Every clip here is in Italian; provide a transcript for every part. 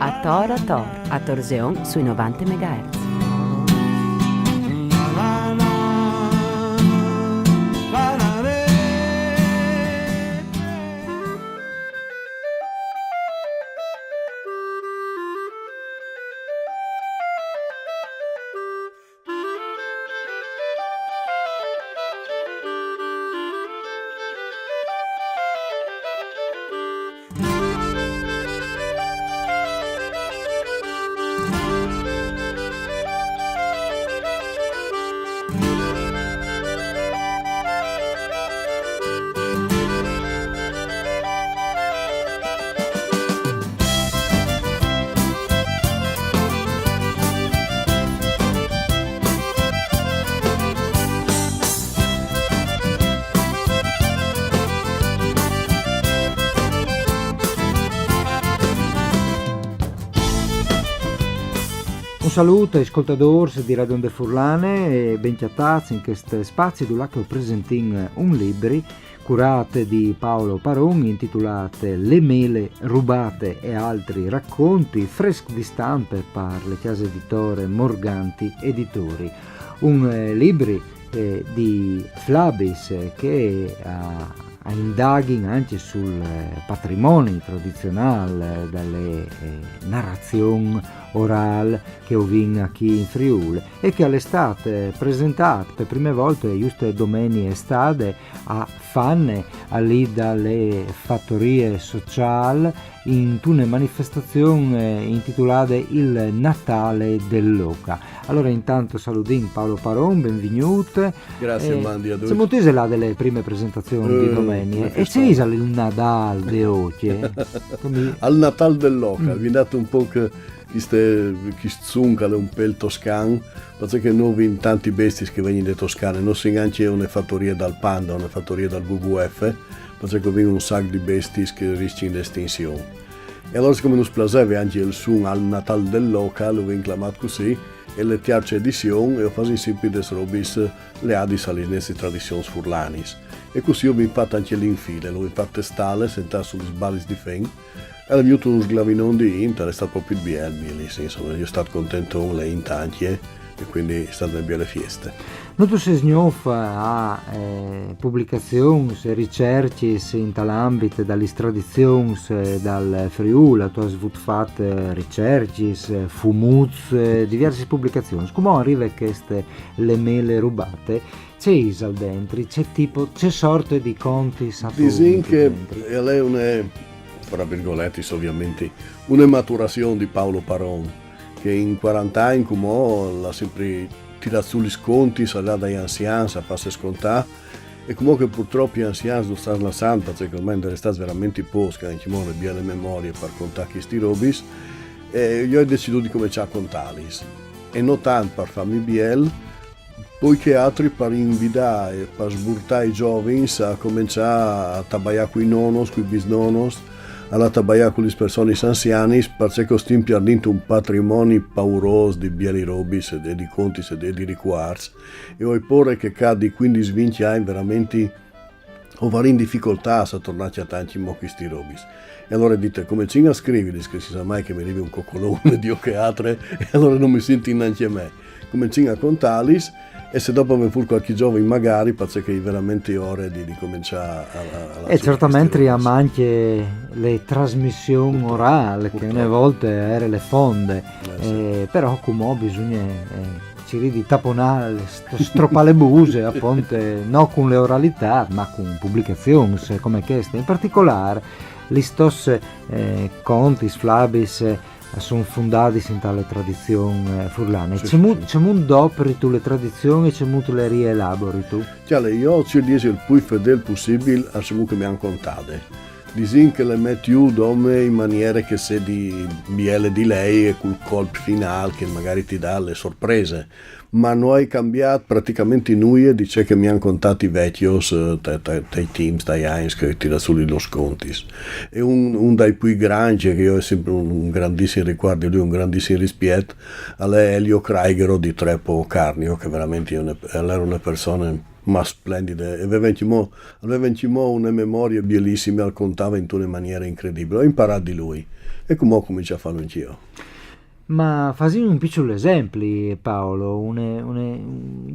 a Tor, a Torseon sui 90 MHz. Un saluto ai ascoltatori di Radio Onde Furlane e ben chiatazzi in questo spazio dove ho presentato un libro curate di Paolo Paron intitolate Le mele rubate e altri racconti freschi di stampe per le case editore Morganti Editori. Un libro di Flabis che ha indaghi anche sul patrimonio tradizionale, dalle narrazioni orali che ho vinto qui in Friuli e che all'estate presentato per prime volte giusto domeni estate a fanne lì dalle fattorie sociali in una manifestazione intitolata Il Natale dell'Oca. Allora intanto saludin Paolo Paron, benvenuto. Grazie Mandi a tutti. Siamo tesi là delle prime presentazioni di domenica e c'è il Natale de Oche. Al Natale dell'Oca, vi date un po' che chi zuncale un po' il toscano, perché noi in tanti bestie che vengono da Toscane, non si anche una fattoria dal Panda, una fattoria dal WWF, perché vengono un sacco di bestie che rischiano di estinzione. E allora come non piaceva anche il suono al Natale dell'Oca, lo vengono chiamato così, e le terze edizioni e ho fatto sempre des robis le adis alle nostre tradizioni furlanis. E così ho fatto anche l'infile, l'ho fatto stale, sentato sugli sballi di Fen, e ho avuto uno sglavinon di Inter, è stato proprio il bielmi, insomma, io sono stato contento con le intantie e quindi è state belle feste. Non tu sei sgnoffa a pubblicazioni e ricerche in tal'ambito dalle tradizioni dal Friuli, tu hai fatto ricerche, fumuz, diverse pubblicazioni. Come arriva queste le mele rubate? C'è Isal dentro, c'è sorte di conti sapori. Disin che lei è una, fra virgolette ovviamente, una maturazione di Paolo Paron, che in 40 anni come l'ha sempre tirato sugli sconti, salà dagli anziani, a passe scontà, e comunque purtroppo gli anziani non stanno lasciando, perché ormai è stato veramente posca, non ci muore via le memorie per contare questi robis, e io ho deciso di cominciare a contarli, e non tanto per farmi biel, poiché altri per invitare, per sburtare i giovani a cominciare a tabbaiare con i nonos, con i bisnonos, alla tabaia con le persone anziane, perché così perdendo un patrimonio pauroso di bieli robis e di conti e di riguards. E ho paura che di 15-20 anni veramente ho in difficoltà a tornare a tanti mo questi robis. E allora dite, come a scrivere, che si sa mai che mi arrivi un coccolone di che altre, e allora non mi senti neanche a me. Come a contarli, e se dopo mi fu qualche giovane magari perché è veramente ore di cominciare a e certamente abbiamo anche le trasmissioni orali che una volta erano le fonde sì. Però come bisogna ci di taponare stropare le buse appunto non con le oralità ma con pubblicazioni come queste in particolare gli stessi conti flabis sono fondati in tale tradizione furlane. Sì, c'è un dopri tu le tradizioni e c'è molto le rielabori tu? Cioè, io ci dico il più fedele possibile a ciò che mi hanno contate. Disin che le metto in maniera che se di miele di lei e col colpo finale che magari ti dà le sorprese. Ma noi cambiato praticamente noi di ciò che mi hanno contato i vecchios dai teams, dai Heinz che tira solo lo scontis. E un dai più grandi, che io ho sempre un grandissimo riguardo di lui, un grandissimo rispetto, è Elio Kraigero di Treppo Carnio, che veramente era una persona ma splendide, aveva una memoria bellissima, raccontava in una maniera incredibile, ho imparato di lui e come ho cominciato a farlo anch'io. Ma fai un piccolo esempio, Paolo,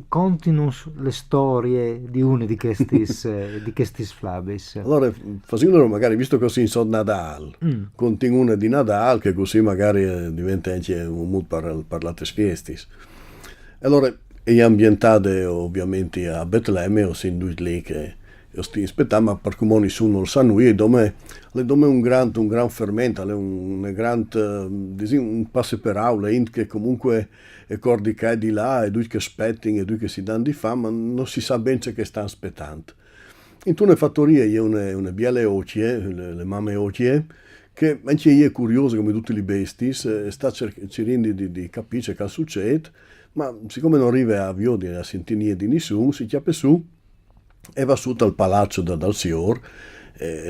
continu le storie di una di questi flabis. Allora, facendolo magari, visto che si in Nadal, conti una di Nadal, che così magari diventa anche un mood per le feste. Allora, è ambientate ovviamente a Betlemme, o sin lì che io sto aspettando, ma per come nessuno lo sa, noi le dome un gran fermento, un passo per aula, che comunque è cordi che è di là, e due che aspettano, e due che si danno di fame, ma non si sa bene che stanno aspettando. In una fattoria c'è una biele ocie, le mamme ocie, che anche io è curioso come tutti i besti, sta cercando di capire che succede, ma siccome non arriva a viodi a sentire di nessuno, si chiappa su e va su dal palazzo dal signor,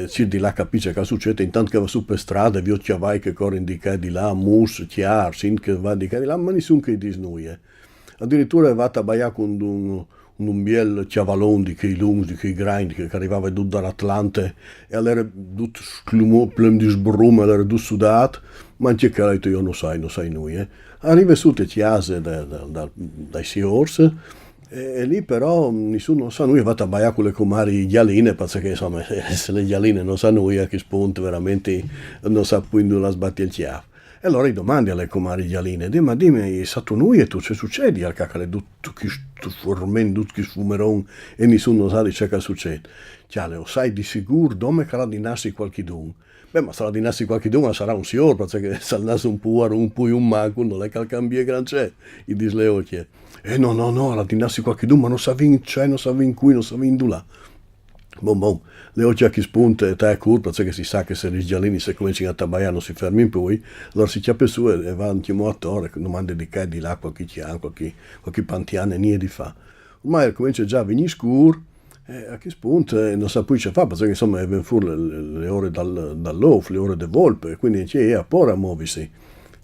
ci di là capisce che succede, intanto che va su per strada, vi vai che corre indica di là, mus, chiar, sin che va di là, ma nessuno che disnuie. Addirittura va a baiare con un biel chiavalone di quei lungi, di quei grandi, che arrivava tutto dall'Atlante, e allora tutto sclumò, plem di sbrum, allora tutto sudato, ma anche che ha detto io non sai noi. Arriva su te chiase dai signors, e lì però nessuno sa noi, va a baiare con le comari gialline, perché insomma se le gialline non sanno noi a che spunto veramente non sa più dove la sbatti il chiave. E allora io domandi alle comari gialline, ma dimmi, sa tu noi e tu che succede al cacale, tutto che formendo, tutto che sfumeron e nessuno sa di ciò che succede. Chiale, lo sai di sicuro dove che la dinassi qualcuno. Beh, ma se la dinassi qualcuno sarà un signor, perché se il naso un puaro, un manco, non è che cambia gran c'è, i disleocchie. No, la dinassi qualcuno, ma non sa in c'è, non sa in cui, non sa in là. Bon, le occhi a chi spunta e è curva, perché si sa che se i giallini se cominciano a tabaiare non si fermi poi, allora si chiappa su e va anche a torre, domanda di che di là, qualche chian, qualche pantiano e niente di fa. Ormai comincia già a venire scuro, a chi spunta non sa più che fa, perché insomma è fuori le ore dall'off, le ore del volpe, quindi c'è a porre a muoversi.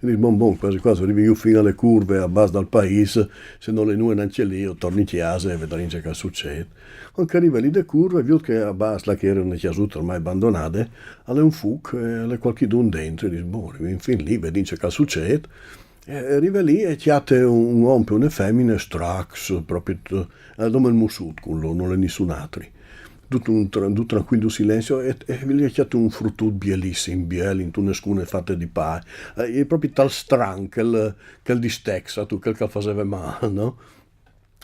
E dice, quasi arrivi io fino alle curve a base dal paese, se non le nue non c'è lì, o torni in chiesa e vedrai che succede. Quando arriva lì le curve, vedo che a base, là che erano chiasute ormai abbandonate, alle un fuc, alle qualcuno dentro, e dice, fin lì, vedi che succede. E arriva lì e chiate un uomo e una femmina, strax, proprio, come il musut, con loro, non è nessun altro. Tutto tranquillo silenzio e gli ha chiamato un frutto bielissimo, in una scune fatte di pane. È proprio tal stran che il distexa, tu che faceva male, no?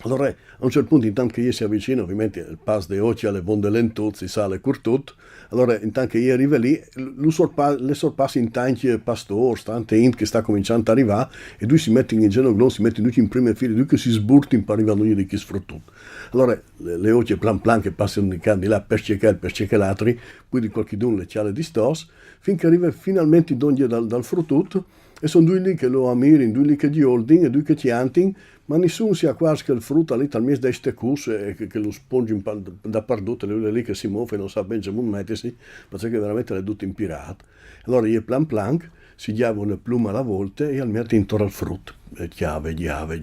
Allora, a un certo punto, intanto che io si avvicina, ovviamente il pas de occhi alle vonde lentuzzi, sale curtut, allora intanto che io arrivo lì, le sorpassi in tanti pastori, tante int che sta cominciando ad arrivare, e lui si mette in genere, si mette tutti in prima fila, lui che si sburti per arrivare a noi di chi sfruttut. Allora, le occhi plan che passano di là per cercare l'altri, poi di qualche d'un le ciale di stos, finché arriva finalmente donde dal fruttut, e sono due lì che lo ammirano, due lì che di holding e due che chianting, ma nessuno si accorge che il frutto lì talmente da ste cuse e che lo sponge da perdute, le lì che si muove e non sa bene come mettersi, perché veramente le tutte impirate. Allora io plan si diava una pluma alla volta e al mette intorno al frutto. Chiave, le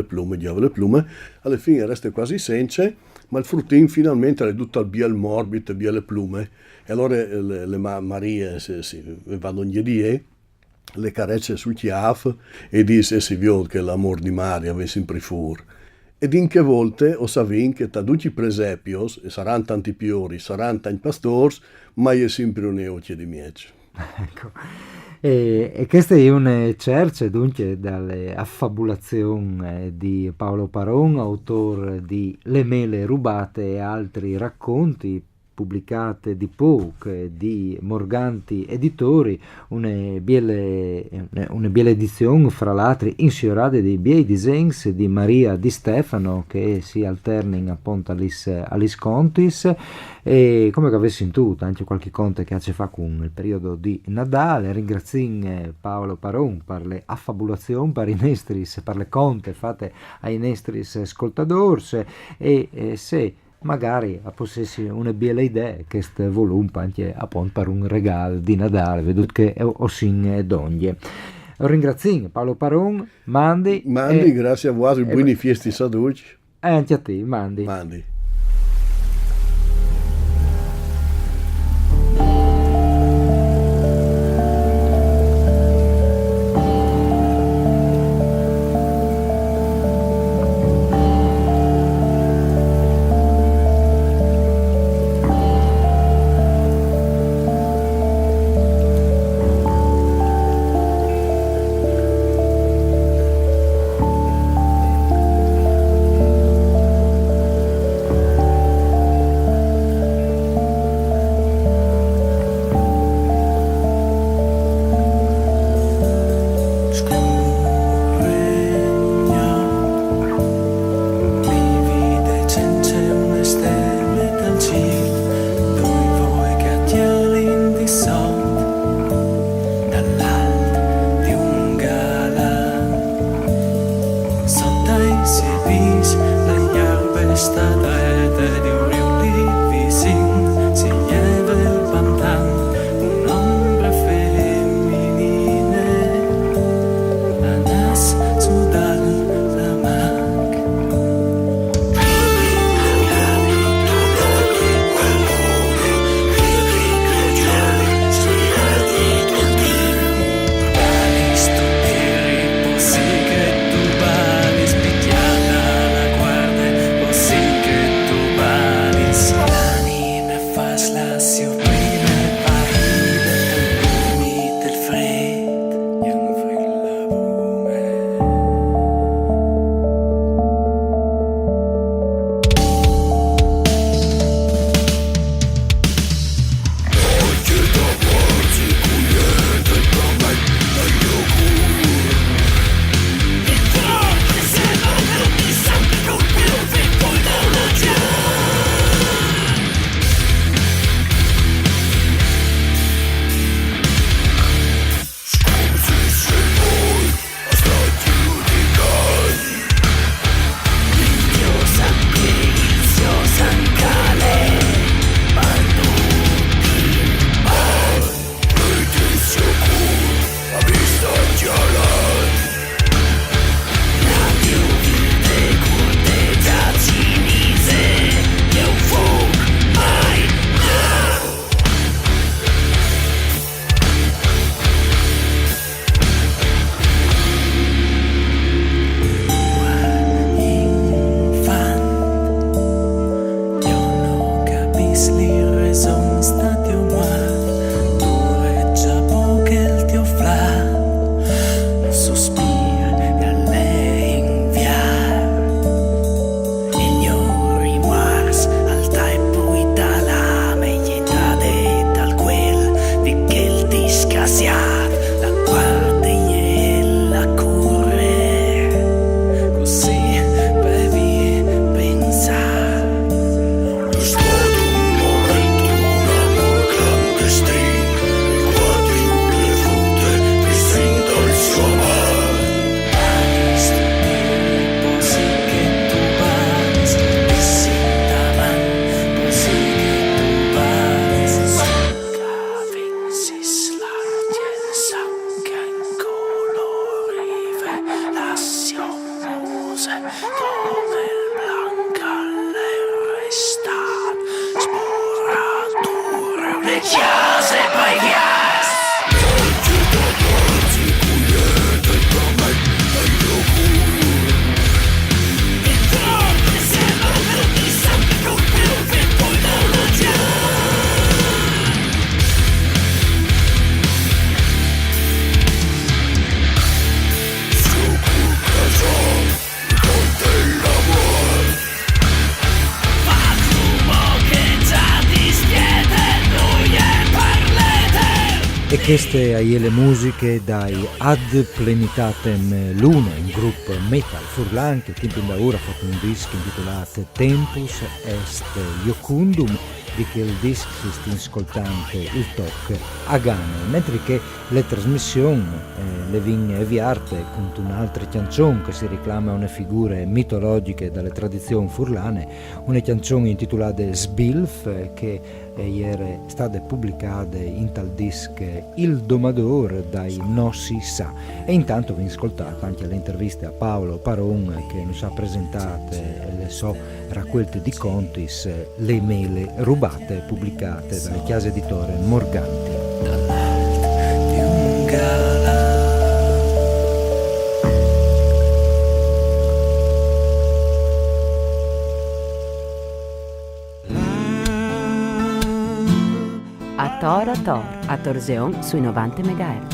plume, alla fine resta quasi senza, ma il fruttin finalmente è tutto al biel morbido, biele plume, e allora le Marie vanno ogni die, le carezze sul chiaf e dice si vede che l'amor di Maria va sempre fuori. Ed in che volte o savin che da tutti i presepios, e saranno tanti piori, saranno tanti pastori, ma è sempre un'eoce di miece. Ecco. E questa è una cerce dunque dalle affabulazioni di Paolo Paron, autore di Le mele rubate e altri racconti pubblicate di Pouk, di Morganti Editori, una biele edizione fra l'altro insiorate dei bei disegni di Maria Di Stefano che si alternano appunto agli contis e come che avessi in tutto anche qualche conte che ha fa con il periodo di Natale. Ringrazio Paolo Paron per le affabulazioni, per i nestris, per le conte fatte ai nestris ascoltadors e se magari a possessi una bella idea che questo volume anche appunto per un regalo di Natale, vedete che ho sin d'ogni. Ringrazio Paolo Paron, Mandi, grazie a voi, buoni festi saduci. Anche a te, mandi. Mandi. E queste ai le musiche dai Ad Plenitatem Luna, un gruppo metal furlan che tempo in da ora ha fatto un disco intitolato Tempus Est Iocundum, di che il disco si sta ascoltando il toc a Gane, mentre che le trasmissioni le viene avviate con un'altra canzone che si reclama una figure mitologiche dalle tradizioni furlane, una canzone intitolata Sbilf che e ieri state pubblicate in tal disc Il Domador dai No Si Sa. E intanto vi ascoltate anche le interviste a Paolo Paron che nos ha presentate le so raccolte di contis Le mele rubate pubblicate dalle case editore Morganti. Di un galà. A Tor, a Torseon sui 90 MHz.